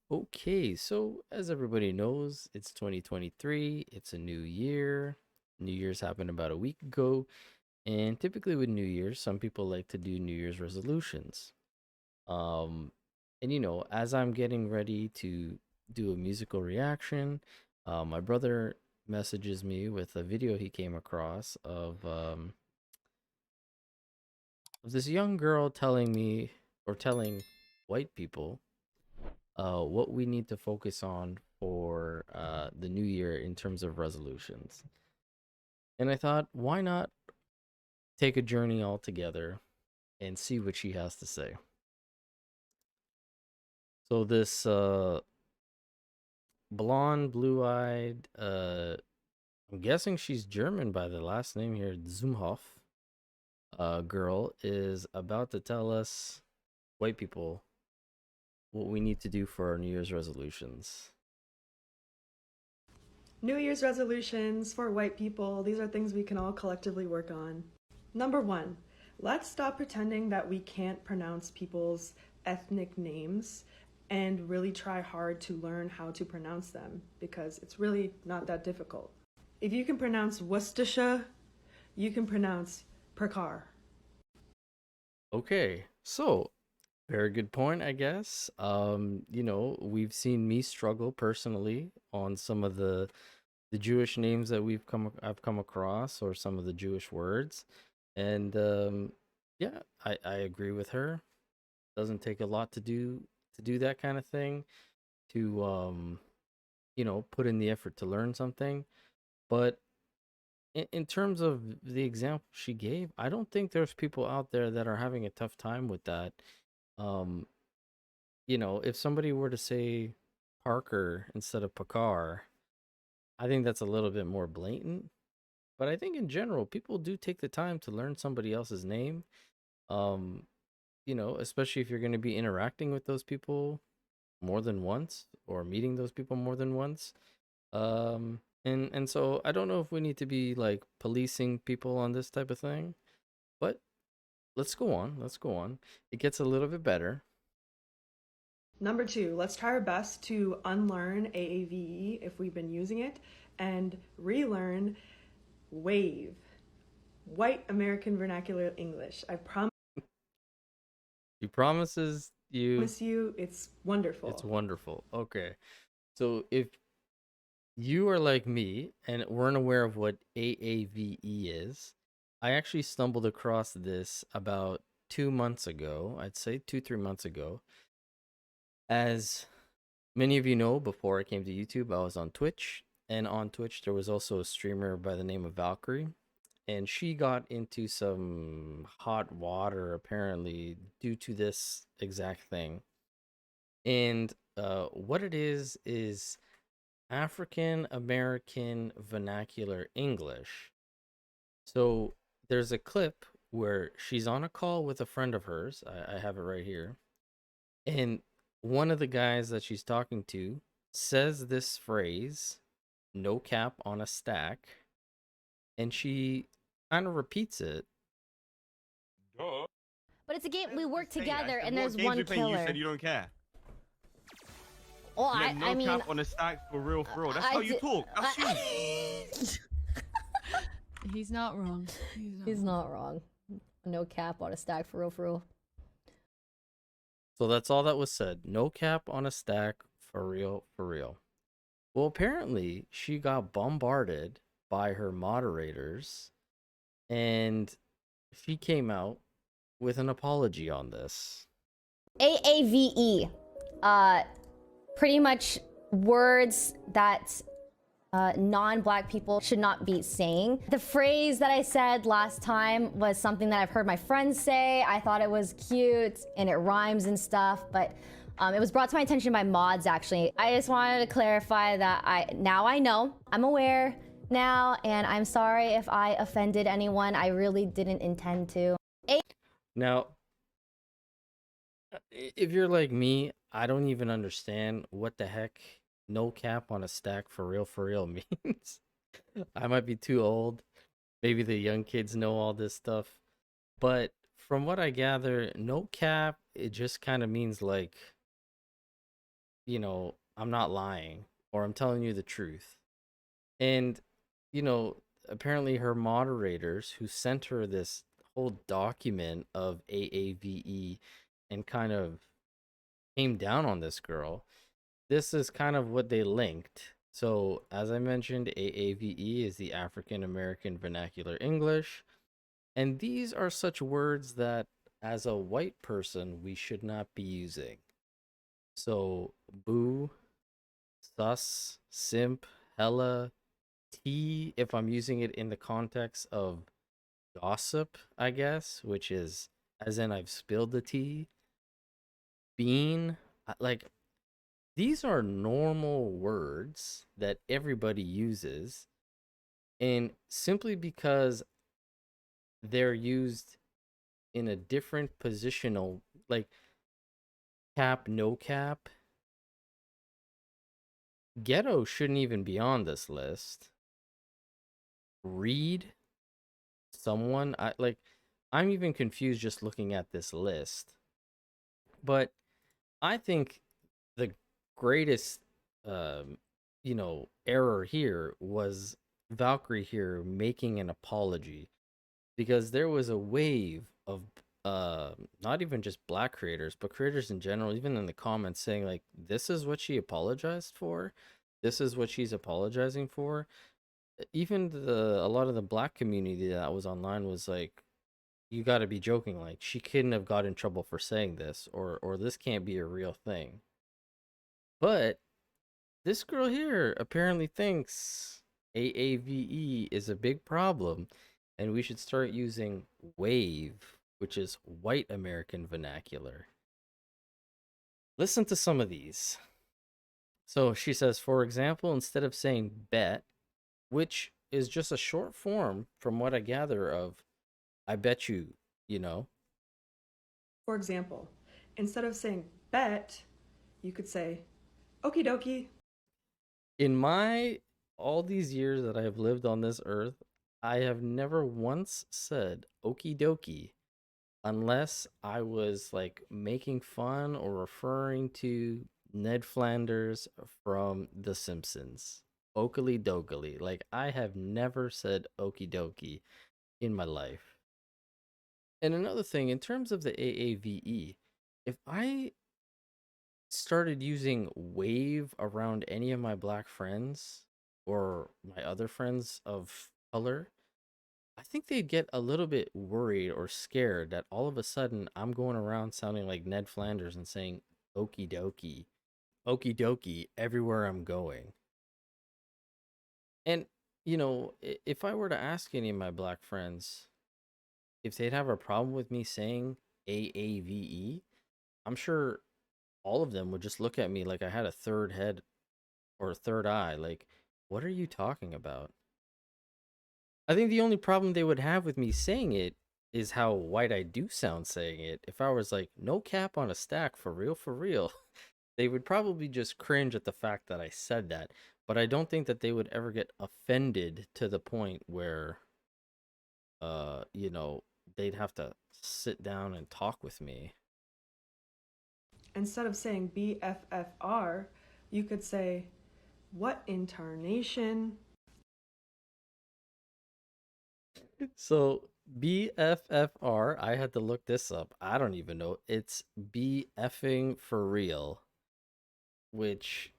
Okay, so as everybody knows, it's 2023, it's a new year. New Year's happened about a week ago, and typically with New Year's, some people like to do New Year's resolutions. Um, and as I'm getting ready to do a musical reaction, my brother messages me with a video he came across of this young girl telling me or telling white people what we need to focus on for the new year in terms of resolutions. And I thought, why not take a journey all together and see what she has to say? So this blonde, blue-eyed, I'm guessing she's German by the last name here, Zumhoff, girl is about to tell us, white people, what we need to do for our New Year's resolutions. New Year's resolutions for white people, these are things we can all collectively work on. Number one, let's stop pretending that we can't pronounce people's ethnic names and really try hard to learn how to pronounce them because it's really not that difficult. If you can pronounce Worcestershire, you can pronounce Percar. Okay, so very good point, I guess. We've seen me struggle personally on some of the Jewish names that I've come across or some of the Jewish words. And yeah, I agree with her. Doesn't take a lot to do that kind of thing, to put in the effort to learn something. But in terms of the example she gave, I don't think there's people out there that are having a tough time with that. Um, if somebody were to say Parker instead of Pakar, I think that's a little bit more blatant. But I think in general, people do take the time to learn somebody else's name. Um, especially if you're going to be interacting with those people more than once or meeting those people more than once. And so I don't know if we need to be like policing people on this type of thing, but let's go on. Let's go on. It gets a little bit better. Number two, let's try our best to unlearn AAVE if we've been using it and relearn WAVE, White American Vernacular English. I promise He promises you you it's it's wonderful. wonderful. Okay. So if you are like me and weren't aware of what AAVE is, I actually stumbled across this about 2 months ago. I'd say 3 months ago. As many of you know, before I came to YouTube, I was on Twitch. And on Twitch, there was also a streamer by the name of Valkyrie. And she got into some hot water, apparently, due to this exact thing. And what it is African American vernacular English. So there's a clip where she's on a call with a friend of hers. I have it right here. And one of the guys that she's talking to says this phrase, no cap on a stack. And she kind of repeats it. Duh. But it's a game we work Saying that. I together said, and what there's games one we playing? You killer. said you don't care. Well, You have I no mean, cap on the stack for real, for real. That's I how you did- talk. That's you. He's not wrong. He's not wrong. No cap on a stack for real, for real. So that's all that was said. No cap on a stack, for real, for real. Well, apparently she got bombarded by her moderators and she came out with an apology on this. AAVE. Pretty much words that non-black people should not be saying. The phrase that I said last time was something that I've heard my friends say. I thought it was cute and it rhymes and stuff, but it was brought to my attention by mods actually. I just wanted to clarify that now I know, I'm aware now, and I'm sorry if I offended anyone. I really didn't intend to. Now, if you're like me, I don't even understand what the heck no cap on a stack for real means. I might be too old. Maybe the young kids know all this stuff. But from what I gather, no cap, it just kind of means like I'm not lying or I'm telling you the truth. And, you know, apparently her moderators who sent her this whole document of AAVE and kind of came down on this girl, this is kind of what they linked. So, as I mentioned, AAVE is the African American Vernacular English. And these are such words that, as a white person, we should not be using. So, boo, sus, simp, hella, tea, if I'm using it in the context of gossip, I guess, which is as in I've spilled the tea, bean, like these are normal words that everybody uses. And simply because they're used in a different positional, like cap, no cap, ghetto shouldn't even be on this list. Read, someone, I'm even confused just looking at this list. But I think the greatest, error here was Valkyrie here making an apology because there was a wave of not even just black creators, but creators in general, even in the comments saying like, this is what she apologized for. This is what she's apologizing for. Even a lot of the black community that was online was like, you got to be joking, like she couldn't have got in trouble for saying this, or this can't be a real thing. But this girl here apparently thinks AAVE is a big problem and we should start using WAVE, which is white American vernacular. Listen to some of these. So she says, for example, instead of saying bet, which is just a short form from what I gather of I bet you, you know. For example, instead of saying bet, you could say okie dokie. In my all these years that I have lived on this earth, I have never once said okie dokie unless I was like making fun or referring to Ned Flanders from The Simpsons. Oakley dokley. Like, I have never said okie dokie in my life. And another thing, in terms of the AAVE, if I started using wave around any of my black friends or my other friends of color, I think they'd get a little bit worried or scared that all of a sudden I'm going around sounding like Ned Flanders and saying okie dokie everywhere I'm going. And, if I were to ask any of my black friends if they'd have a problem with me saying AAVE, I'm sure all of them would just look at me like I had a third head or a third eye. Like, what are you talking about? I think the only problem they would have with me saying it is how white I do sound saying it. If I was like, no cap on a stack, for real, they would probably just cringe at the fact that I said that. But I don't think that they would ever get offended to the point where, you know, they'd have to sit down and talk with me. Instead of saying BFFR, you could say what incarnation. So BFFR, I had to look this up. I don't even know. It's BFing for real, which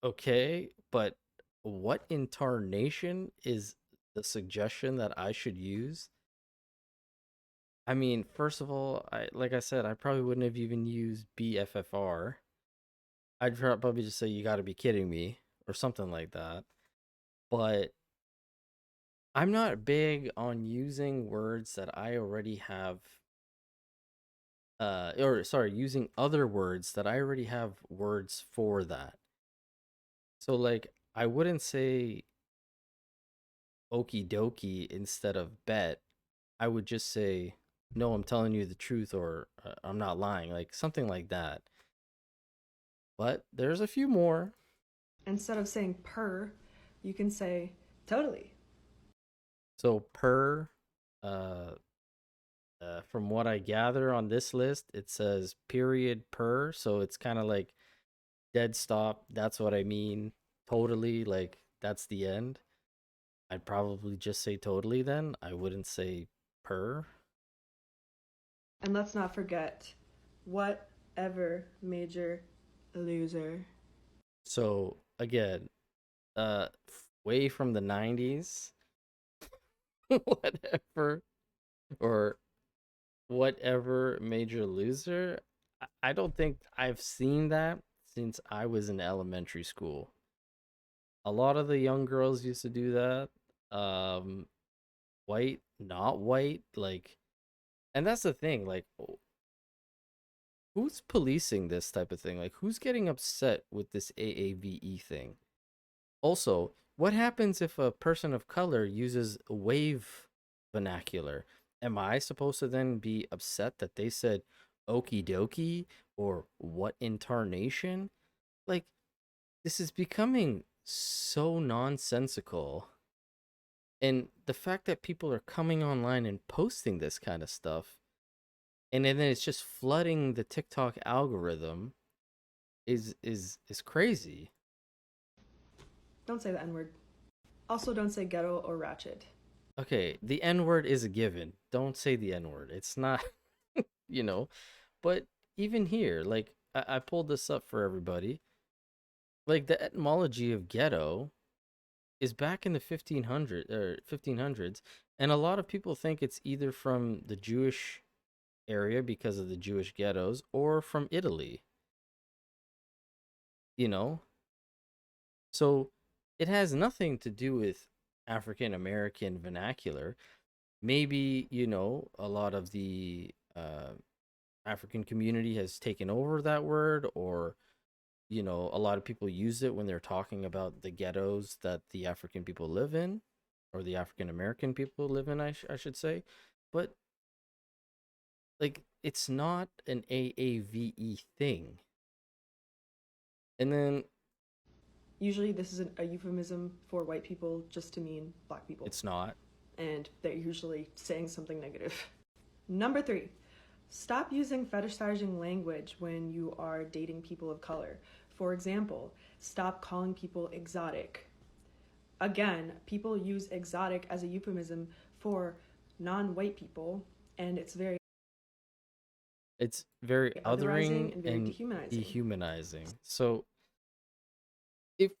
okay, but what incarnation is the suggestion that I should use? I mean, first of all, like I said, I probably wouldn't have even used BFFR. I'd probably just say you got to be kidding me or something like that. But I'm not big on using words that I already have or sorry, using other words that I already have words for that. So like I wouldn't say okie dokie instead of bet. I would just say no, I'm telling you the truth or I'm not lying, like something like that. But there's a few more. Instead of saying per, you can say totally. So per uh from what I gather on this list, it says period per, so it's kind of like dead stop, that's what I mean. Totally, like that's the end. I'd probably just say totally then. I wouldn't say per. And let's not forget, whatever major loser. So again, way from the 90s, whatever, or whatever major loser. I don't think I've seen that since I was in elementary school. A lot of the young girls used to do that. White, not white, like, and that's the thing, like, who's policing this type of thing? Like, who's getting upset with this AAVE thing? Also, what happens if a person of color uses wave vernacular? Am I supposed to then be upset that they said okie dokie or what incarnation? Like, this is becoming so nonsensical. And the fact that people are coming online and posting this kind of stuff, and then it's just flooding the TikTok algorithm is crazy. Don't say the N word. Also, don't say ghetto or ratchet. Okay, the N word is a given. Don't say the N word. It's not, you know. But even here, like I pulled this up for everybody. Like the etymology of ghetto is back in the 1500s, and a lot of people think it's either from the Jewish area because of the Jewish ghettos or from Italy, you know? So it has nothing to do with African American vernacular. Maybe, a lot of the African community has taken over that word, or, a lot of people use it when they're talking about the ghettos that the African people live in, or the African American people live in, I should say. But, like, it's not an AAVE thing. And then Usually, this is a euphemism for white people just to mean black people. it's not. And they're usually saying something negative. Number 3, stop using fetishizing language when you are dating people of color. For example, stop calling people exotic. Again, people use exotic as a euphemism for non-white people, and it's very very otherizing othering and very and dehumanizing. dehumanizing. So if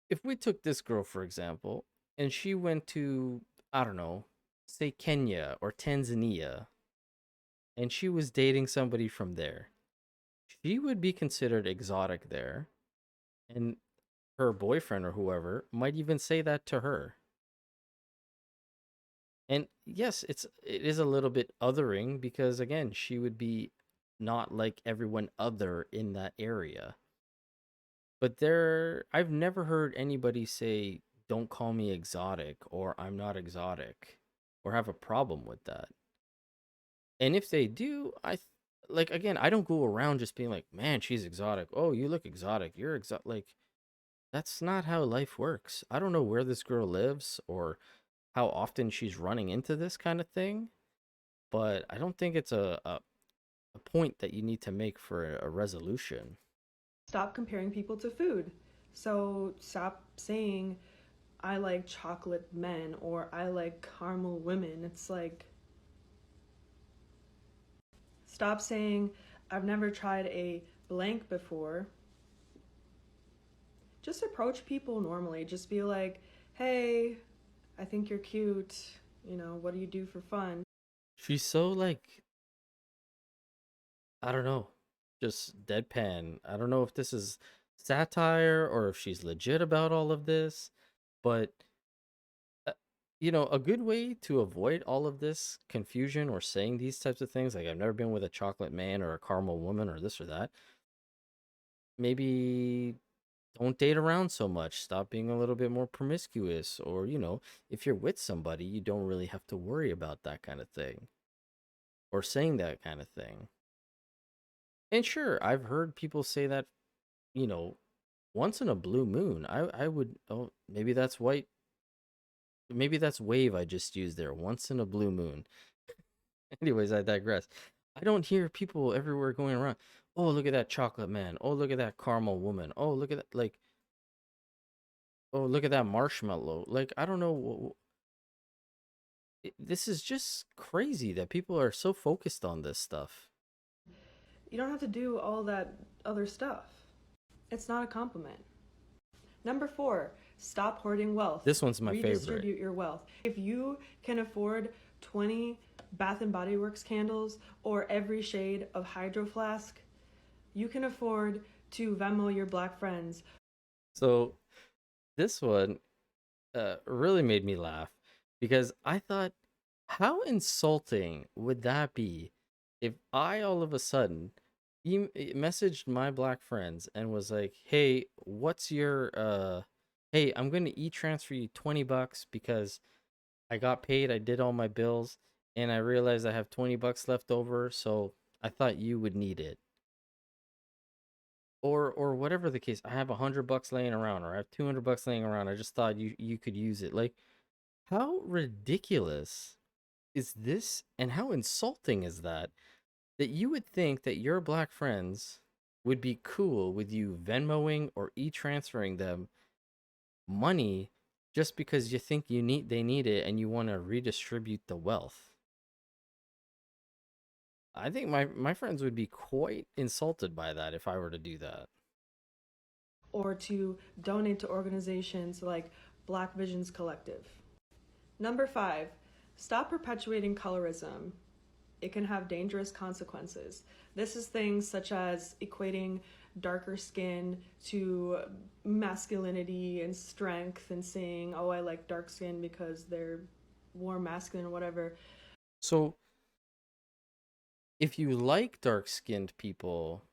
if we took this girl for example, and she went to, I don't know, say Kenya or Tanzania, and she was dating somebody from there, she would be considered exotic there, and her boyfriend or whoever might even say that to her. And yes, it is a little bit othering because again, she would be not like everyone other in that area. But I've never heard anybody say, "Don't call me exotic" or "I'm not exotic," or have a problem with that. And if they do, like again, I don't go around just being like, "Man, she's exotic. Oh, you look exotic. You're exotic." Like that's not how life works. I don't know where this girl lives or how often she's running into this kind of thing, but I don't think it's a point that you need to make for a resolution. Stop comparing people to food. So stop saying, I like chocolate men or I like caramel women. It's like, stop saying, I've never tried a blank before. Just approach people normally. Just be like, hey, I think you're cute. What do you do for fun? She's so like, I don't know, just deadpan. I don't know if this is satire or if she's legit about all of this, but uh, a good way to avoid all of this confusion or saying these types of things, like I've never been with a chocolate man or a caramel woman or this or that, maybe don't date around so much. Stop being a little bit more promiscuous, or, if you're with somebody, you don't really have to worry about that kind of thing or saying that kind of thing. And sure, I've heard people say that, you know, once in a blue moon. I would, oh, maybe that's white. Maybe that's wave I just used there. Once in a blue moon. Anyways, I digress. I don't hear people everywhere going around, oh, look at that chocolate man. Oh, look at that caramel woman. Oh, look at that, like, oh, look at that marshmallow. Like, I don't know. This is just crazy that people are so focused on this stuff. You don't have to do all that other stuff. It's not a compliment. Number 4, stop hoarding wealth. This one's my favorite. Redistribute your wealth. If you can afford 20 Bath and Body Works candles or every shade of Hydro Flask, you can afford to Venmo your black friends. So this one really made me laugh because I thought, how insulting would that be if I all of a sudden messaged my black friends and was like, "Hey, what's your hey, I'm going to e-transfer you $20 because I got paid, I did all my bills, and I realized I have $20 left over, so I thought you would need it." Or whatever the case, I have $100 laying around, or I have $200 laying around. I just thought you could use it. Like, how ridiculous is this, and how insulting is that? That you would think that your black friends would be cool with you Venmoing or e-transferring them money just because you think they need it and you want to redistribute the wealth. I think my friends would be quite insulted by that if I were to do that. Or to donate to organizations like Black Visions Collective. Number 5, stop perpetuating colorism. It can have dangerous consequences. This is things such as equating darker skin to masculinity and strength and saying, oh, I like dark skin because they're more masculine or whatever. So, if you like dark-skinned people,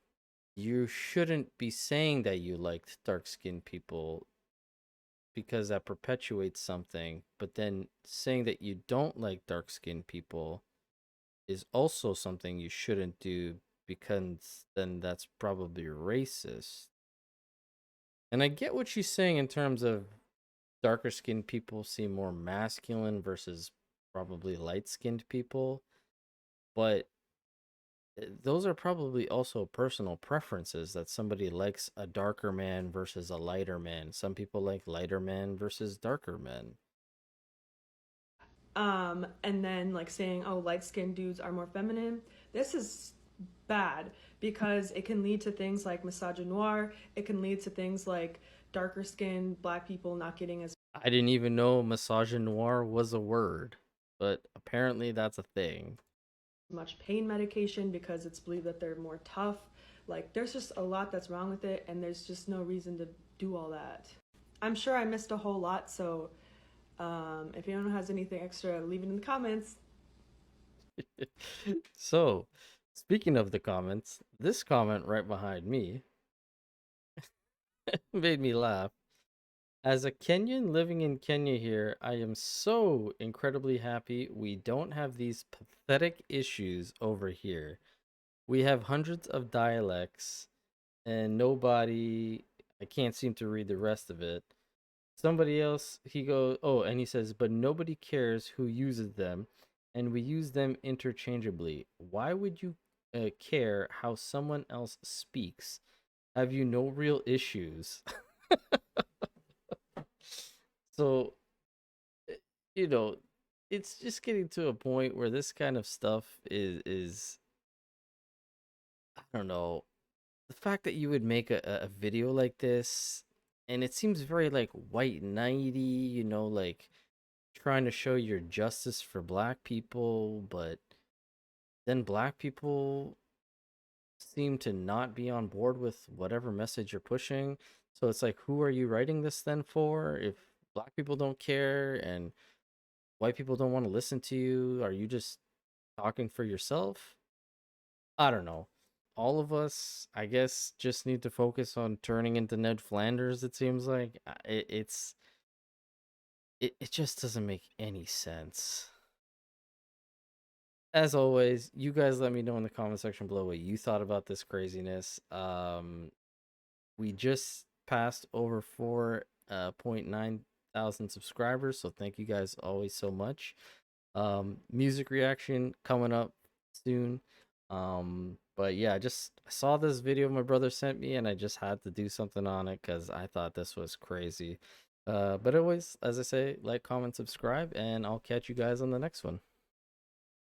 you shouldn't be saying that you liked dark-skinned people because that perpetuates something. But then saying that you don't like dark-skinned people is also something you shouldn't do because then that's probably racist. And I get what she's saying in terms of darker skinned people seem more masculine versus probably light skinned people, but those are probably also personal preferences that somebody likes a darker man versus a lighter man. Some people like lighter men versus darker men. And then like saying, oh, light-skinned dudes are more feminine. This is bad because it can lead to things like misogynoir. It can lead to things like darker skinned black people not getting as I didn't even know misogynoir was a word, but apparently that's a thing. much pain medication because it's believed that they're more tough. Like, there's just a lot that's wrong with it, and there's just no reason to do all that. I'm sure I missed a whole lot, so if anyone has anything extra, leave it in the comments. So, speaking of the comments, this comment right behind me made me laugh. As a Kenyan living in Kenya here, I am so incredibly happy we don't have these pathetic issues over here. We have hundreds of dialects and nobody, I can't seem to read the rest of it. Somebody else, he goes, oh, and he says, but nobody cares who uses them and we use them interchangeably. Why would you care how someone else speaks? Have you no real issues? So, eh, you know, it's just getting to a point where this kind of stuff is I don't know, the fact that you would make a video like this and it seems very like white knighty, like trying to show your justice for black people, but then black people seem to not be on board with whatever message you're pushing. So it's like, who are you writing this then for? If black people don't care and white people don't want to listen to you, are you just talking for yourself? I don't know. All of us, I guess, just need to focus on turning into Ned Flanders, it seems like. It just doesn't make any sense. As always, you guys let me know in the comment section below what you thought about this craziness. We just passed over 4.9 thousand subscribers, so thank you guys always so much. Music reaction coming up soon. But yeah, I saw this video my brother sent me, and I just had to do something on it because I thought this was crazy. But always, as I say, like, comment, subscribe, and I'll catch you guys on the next one.